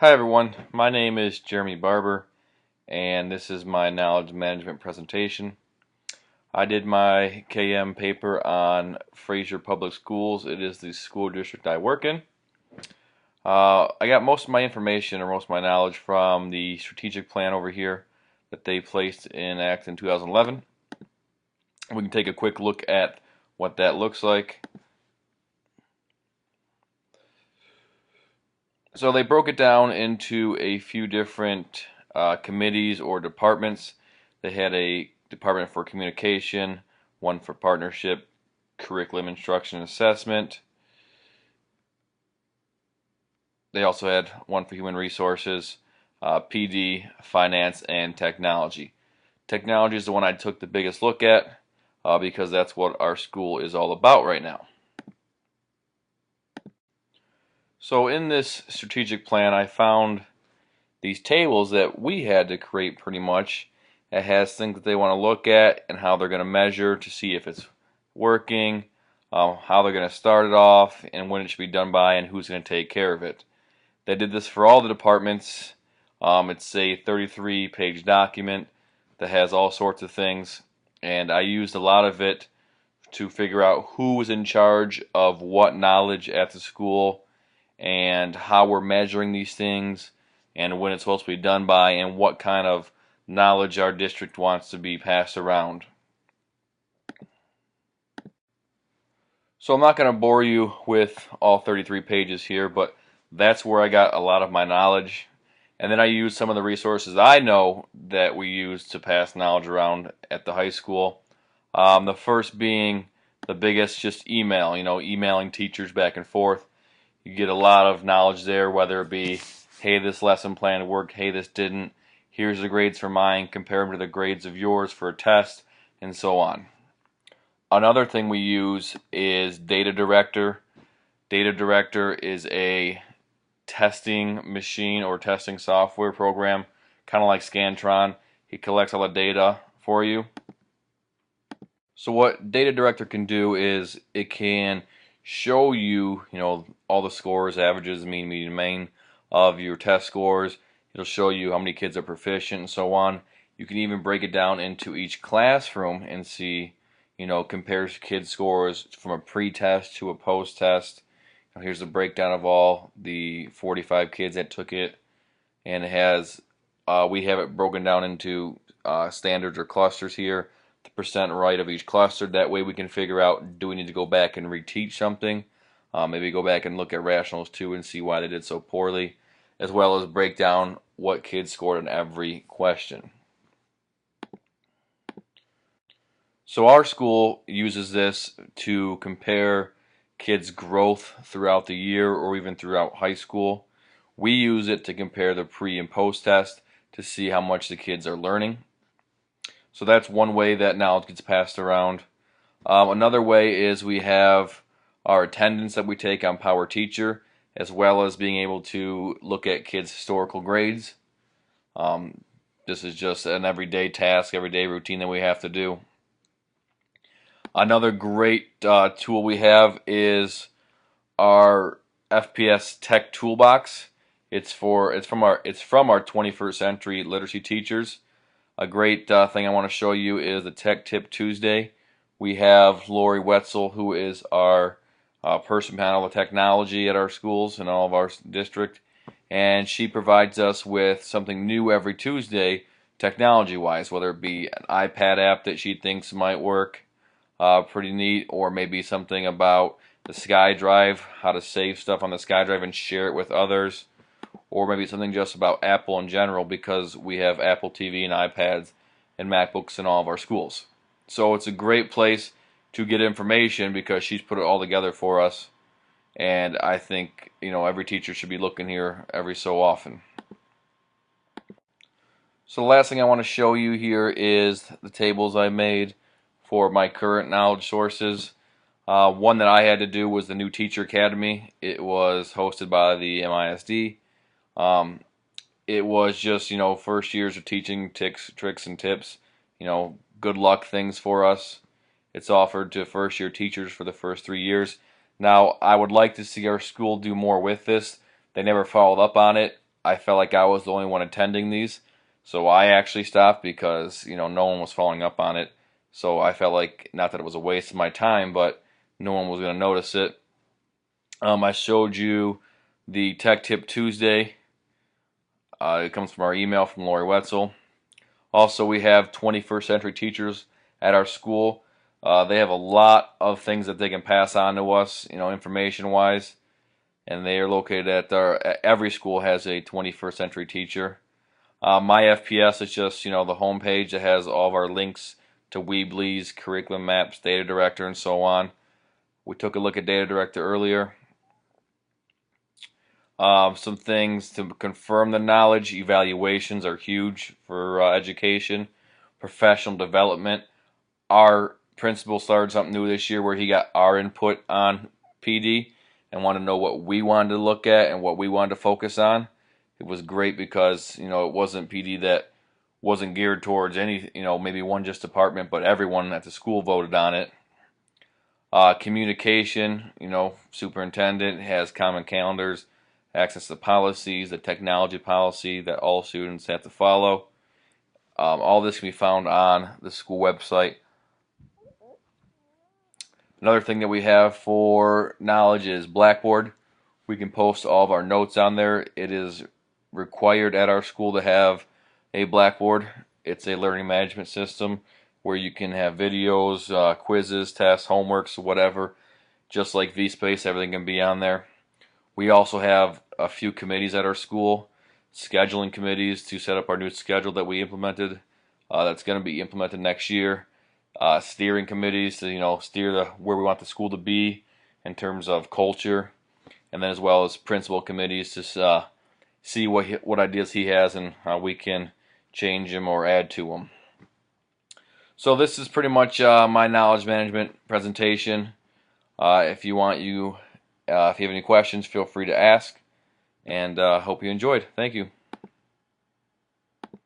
Hi everyone, my name is Jeremy Barber and this is my knowledge management presentation. I did my KM paper on Fraser Public Schools. It is the school district I work in. I got most of my information or most of my knowledge from the strategic plan over here that they placed in act in 2011. We can take a quick look at what that looks like. So they broke it down into a few different committees or departments. They had a department for communication, one for partnership, curriculum instruction and assessment. They also had one for human resources, PD, finance, and technology. Technology is the one I took the biggest look at because that's what our school is all about right now. So in this strategic plan, I found these tables that we had to create pretty much. It has things that they want to look at and how they're going to measure to see if it's working, how they're going to start it off, and when it should be done by, and who's going to take care of it. They did this for all the departments. It's a 33-page document that has all sorts of things, and I used a lot of it to figure out who was in charge of what knowledge at the school and how we're measuring these things and when it's supposed to be done by and what kind of knowledge our district wants to be passed around. So I'm not going to bore you with all 33 pages here, but that's where I got a lot of my knowledge. And then I used some of the resources I know that we use to pass knowledge around at the high school. The first being the biggest, just email, emailing teachers back and forth. You get a lot of knowledge there, whether it be, hey, this lesson plan worked, hey, this didn't, here's the grades for mine, compare them to the grades of yours for a test, and so on. Another thing we use is Data Director. Data Director is a testing machine or testing software program, kind of like Scantron. He collects all the data for you. So what Data Director can do is it can show you, all the scores, averages, mean, median, main of your test scores. It'll show you how many kids are proficient and so on. You can even break it down into each classroom and see, compares kids' scores from a pre-test to a post-test. Here's the breakdown of all the 45 kids that took it, and it has, we have it broken down into standards or clusters here. The percent right of each cluster. That way we can figure out, do we need to go back and reteach something? Maybe go back and look at rationals too and see why they did so poorly, as well as break down what kids scored in every question. So our school uses this to compare kids' growth throughout the year or even throughout high school. We use it to compare the pre and post test to see how much the kids are learning. So that's one way that knowledge gets passed around. Another way is we have our attendance that we take on Power Teacher, as well as being able to look at kids' historical grades. This is just an everyday task, everyday routine that we have to do. Another great tool we have is our FPS Tech Toolbox. It's from our 21st Century Literacy Teachers. A great thing I want to show you is the Tech Tip Tuesday. We have Lori Wetzel, who is our person behind all the technology at our schools and all of our district, and she provides us with something new every Tuesday, technology-wise, whether it be an iPad app that she thinks might work, pretty neat, or maybe something about the SkyDrive, how to save stuff on the SkyDrive and share it with others. Or maybe something just about Apple in general, because we have Apple TV and iPads and MacBooks in all of our schools. So it's a great place to get information because she's put it all together for us, and I think every teacher should be looking here every so often. So the last thing I want to show you here is the tables I made for my current knowledge sources. One that I had to do was the New Teacher Academy. It was hosted by the MISD. It was just, first years of teaching tricks and tips, good luck things for us. It's offered to first year teachers for the first 3 years. Now, I would like to see our school do more with this. They never followed up on it. I felt like I was the only one attending these, so I actually stopped because no one was following up on it. So I felt like, not that it was a waste of my time, but no one was going to notice it. I showed you the Tech Tip Tuesday. It comes from our email from Lori Wetzel. Also, we have 21st Century Teachers at our school. They have a lot of things that they can pass on to us, information-wise. And they are located at every school has a 21st Century Teacher. My FPS is just, the homepage that has all of our links to Weebly's, curriculum maps, data director, and so on. We took a look at data director earlier. Some things to confirm the knowledge. Evaluations are huge for education. Professional development. Our principal started something new this year where he got our input on PD and wanted to know what we wanted to look at and what we wanted to focus on. It was great because, it wasn't PD that wasn't geared towards any, maybe one just department, but everyone at the school voted on it. Communication, superintendent has common calendars, access to policies, the technology policy that all students have to follow. All this can be found on the school website. Another thing that we have for knowledge is Blackboard. We can post all of our notes on there. It is required at our school to have a Blackboard. It's a learning management system where you can have videos, quizzes, tests, homeworks, whatever. Just like VSpace, everything can be on there. We also have a few committees at our school, scheduling committees to set up our new schedule that we implemented. That's going to be implemented next year. Steering committees to steer where we want the school to be in terms of culture, and then as well as principal committees to see what ideas he has and how we can change them or add to them. So this is pretty much my knowledge management presentation. If you have any questions, feel free to ask, and hope you enjoyed. Thank you.